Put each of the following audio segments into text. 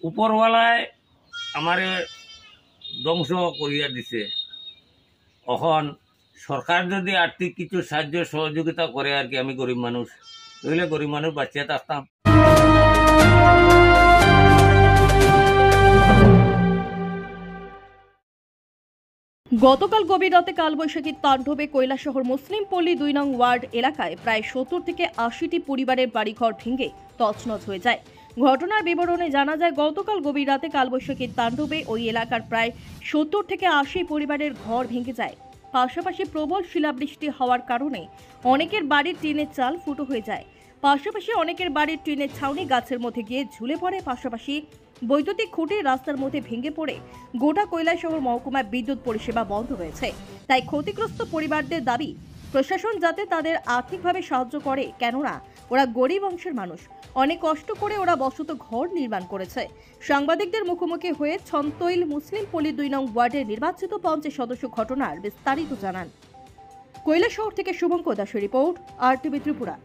উপরওয়ালায় আমারে ধ্বংস করিয়া দিছে। এখন সরকার যদি আর্থিক কিছু সাহায্য সহযোগিতা করে আর কি, আমি গরিব মানুষ, তাহলে গরিব মানুষ বাঁচিয়ে থাকতাম। গতকাল গভীর রাতে কালবৈশাখীর তাণ্ডবে কৈলাসহর মুসলিম পল্লী 2 নং ওয়ার্ড এলাকায় প্রায় 70 থেকে 80টি পরিবারের বাড়িঘর ভেঙে তছনছ হয়ে যায়। ঘটনার বিবরণে জানা যায়, গতকাল গভীর রাতে কালবৈশাখীর তাণ্ডবে ওই এলাকার প্রায় 70 থেকে 80 পরিবারের ঘর ভেঙে যায়। পাশাপাশি প্রবল শিলাবৃষ্টি হওয়ার কারণে অনেকের বাড়ির টিনের চাল ফুটো হয়ে যায়। পাশাপাশি অনেকের বাড়ির টিনের ছাউনি গাছের মধ্যে গিয়ে ঝুলে পড়ে। পাশাপাশি বৈদ্যুতিক খুঁটি রাস্তার মধ্যে ভেঙে পড়ে গোটা কৈলাসহর মহকুমায় বিদ্যুৎ পরিষেবা বন্ধ রয়েছে। তাই ক্ষতিগ্রস্ত পরিবারদের দাবি, প্রশাসন যাতে তাদের আর্থিকভাবে সাহায্য করে, কেননা ওরা গরিব অংশের মানুষ, অনেক কষ্ট করে ওরা বসত ঘর নির্মাণ করেছে। সাংবাদিকদের মুখোমুখি হয়ে ছন্তৈল মুসলিম পল্লী 2 নং ওয়ার্ডের নির্বাচিত 50 সদস্য ঘটনার বিস্তারিত জানান। কৈলাসহর থেকে শুভঙ্কর দাসের রিপোর্ট, RTV ত্রিপুরা।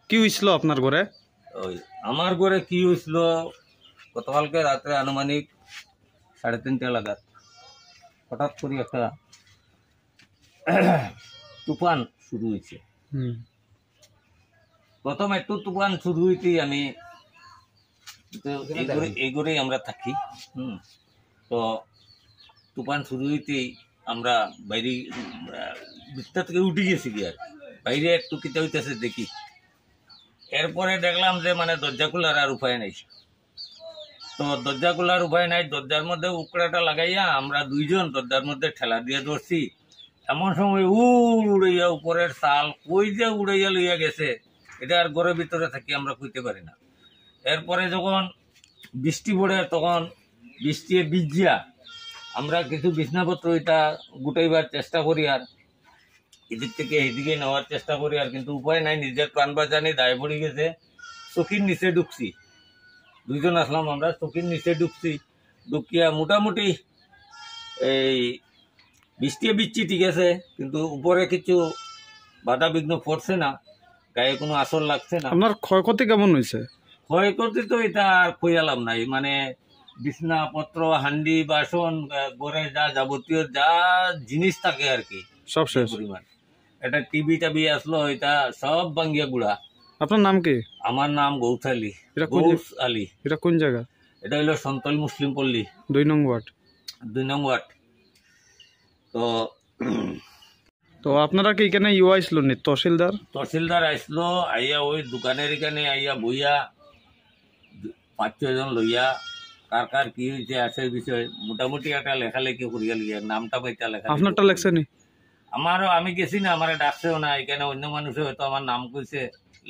কি হয়েছিল আপনার ঘরে? ওই আমার ঘরে কি হয়েছিল, গতকালকে রাত্রে আনুমানিক 3:30 নাগাদ হঠাৎ করে একটা তুফান শুরু হয়েছে। প্রথম একটু তুফান শুরু হইতেই আমি এই ঘরেই আমরা থাকি। তো তুফান শুরু হইতেই আমরা বাইরে বিছনা থেকে উঠে গেছি গিয়ে, বাইরে একটু কিতা হইতেছে দেখি। এরপরে দেখলাম যে মানে দরজা খোলার আর উপায় নাই। তো দরজা খোলার উপায় নাই, দরজার মধ্যে উকড়াটা লাগাইয়া আমরা দুইজন দরজার মধ্যে ঠেলা দিয়ে ধরছি। এমন সময় উড়াইয়া উপরের চাল কই যে উড়াইয়া লইয়া গেছে, এটা আর ঘরের ভিতরে থাকি আমরা কইতে পারি না। এরপরে যখন বৃষ্টি পড়ে, তখন বৃষ্টি ভিজিয়া আমরা কিছু বিছনাপত্র এটা গুটাইবার চেষ্টা করি, আর এদিক থেকে এদিকে নেওয়ার চেষ্টা করি, আর কিন্তু উপায় নাই, নিজের প্রাণ বাঁচানি দায় পড়ে গেছে। চকির নিচে ঢুকছি, দুইজন আসলাম আমরা, চকির নিচে ঢুকছি। ঢুকিয়া মোটামুটি এই বৃষ্টি বিচ্ছি ঠিক আছে, কিন্তু উপরে কিছু বাধা বিঘ্ন পড়ছে না, গায়ে কোনো আসর লাগছে না। আপনার ক্ষয়ক্ষতি কেমন হয়েছে? ক্ষয়ক্ষতি তো এটা আর কইয়ালাম নাই, মানে বিছনাপত্র, হান্ডি বাসন, ঘরে যা যাবতীয় যা জিনিস থাকে আর কি সব শেষ পরিমাণ। এটা টিভি টাবি আসলো, এটা সব ভাঙ্গিয়া গুড়া। আপনার নাম কি? আমার নাম গৌস আলী। গৌস আলী। এটা কোন জায়গা? এটা হইলো সন্তৈল মুসলিম পল্লী 2 নং ওয়ার্ড। 2 নং ওয়ার্ড। তো আপনারা কি এখানে আইসলো নি? তহসিলদার আইসলো, আইয়া ওই দোকানের এখানে আইয়া বইয়া 5-6 জন লইয়া কার কার কি হয়েছে আছে বিষয় মোটামুটি একটা লেখালেখি করিয়া লিয়া, নামটা পাইতা লেখা। আপনারটা লেখছে নি? আমারও, আমি গেছি না, আমার ডাকছেও না, এখানে অন্য মানুষে হয়তো আমার নাম কইছে,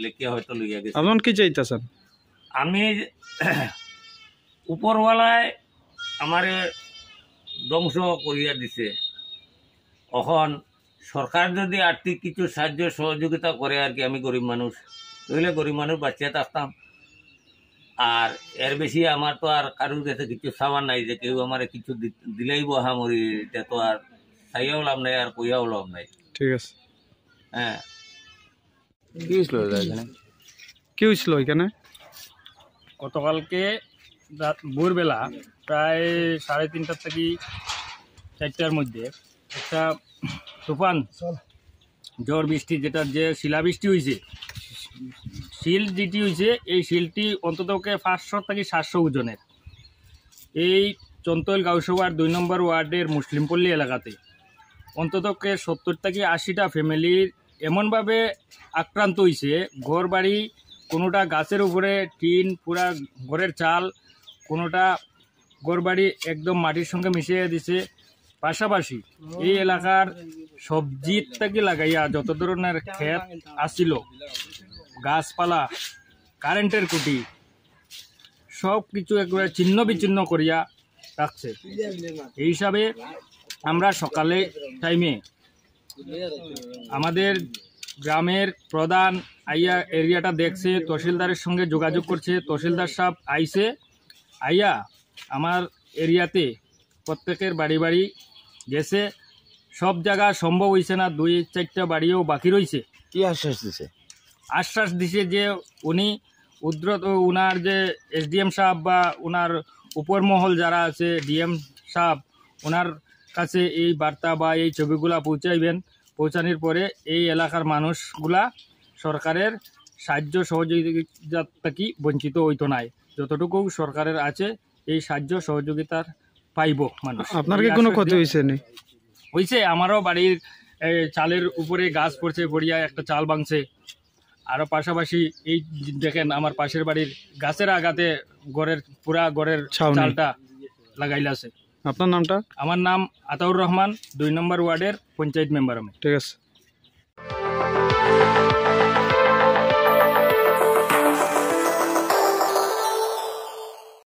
লেখিয়া হয়তো লইয়া গেছে। আপনার কি চাইতেছেন? আমি উপরওয়ালায় আমারে ধ্বংস করিয়া দিছে। এখন সরকার যদি আর্থিক কিছু সাহায্য সহযোগিতা করে আর কি, আমি গরিব মানুষ, তাহলে গরিব মানুষ বাঁচিয়ে থাকতাম। আর এর বেশি আমার তো আর কারোর কাছে কিছু সামান নাই যে কেউ আমার কিছু দিলেই বহামরি, এটা তো আর চাইয়াও লাভ নাই আর কইয়াও লাভ নাই। ঠিক আছে। হ্যাঁ, কি হয়েছিল এখানে? গতকালকে ভোরবেলা প্রায় 3:30 থেকে 4টার মধ্যে একটা তুফান ঝড় বৃষ্টি, যেটার যে শিলাবৃষ্টি হয়েছে, শিল যেটি হয়েছে, এই শিলটি অন্ততকে 500 থেকে 700 ওজনের। এই চন্তৈল গাউসভার 2 নম্বর ওয়ার্ডের মুসলিমপল্লী এলাকাতে অন্ততকে 70 থেকে 80টা ফ্যামিলির এমনভাবে আক্রান্ত হয়েছে, ঘর বাড়ি কোনোটা গাছের উপরে টিন, পুরা ঘরের চাল, কোনোটা ঘর বাড়ি একদম মাটির সঙ্গে মিশিয়ে দিছে। পাশাপাশি এই এলাকার সবজির থেকে লাগাইয়া যত ধরনের ক্ষেত আসছিল, গাছপালা, কারেন্টের খুঁটি, সব কিছু একবারে ছিন্ন বিচ্ছিন্ন করিয়া রাখছে। এই হিসাবে আমরা সকালে টাইমে আমাদের গ্রামের প্রধান আইয়া এরিয়াটা দেখছে, তহসিলদারের সঙ্গে যোগাযোগ করছে, তহসিলদার সাহেব আইছে, আইয়া আমার এরিয়াতে প্রত্যেকের বাড়ি বাড়ি গেছে। সব জায়গা সম্ভব হয়েছে না, 2-4টা বাড়িও বাকি রয়েছে। কি আশ্বাস দিছে? আশ্বাস দিছে যে উনি উনার যে এসডিএম সাহেব বা উনার উপর মহল যারা আছে ডিএম সাহেব, ওনার কাছে এই বার্তা বা এই ছবিগুলা পৌঁছাইবেন। পৌঁছানোর পরে এই এলাকার মানুষগুলা সরকারের সাহায্য সহযোগিতা থেকে বঞ্চিত হইতো নাই। যতটুকু সরকারের আছে এই সাহায্য সহযোগিতার পাইব মানুষ। আপনার কি কোনো ক্ষতি হয়েছে নি? হয়েছে, আমারও বাড়ির চালের উপরে গাছ পড়ছে, পড়িয়া একটা চাল ভাঙছে। আরও পাশাপাশি এই দেখেন আমার পাশের বাড়ির গাছের আঘাতে পুরা ঘরের ছাউনি। চালটা লাগাইলাছে। আপনার নামটা? আমার নাম আতাউর রহমান, 2 নম্বর ওয়ার্ডের পঞ্চায়েত মেম্বার আমি। ঠিক আছে।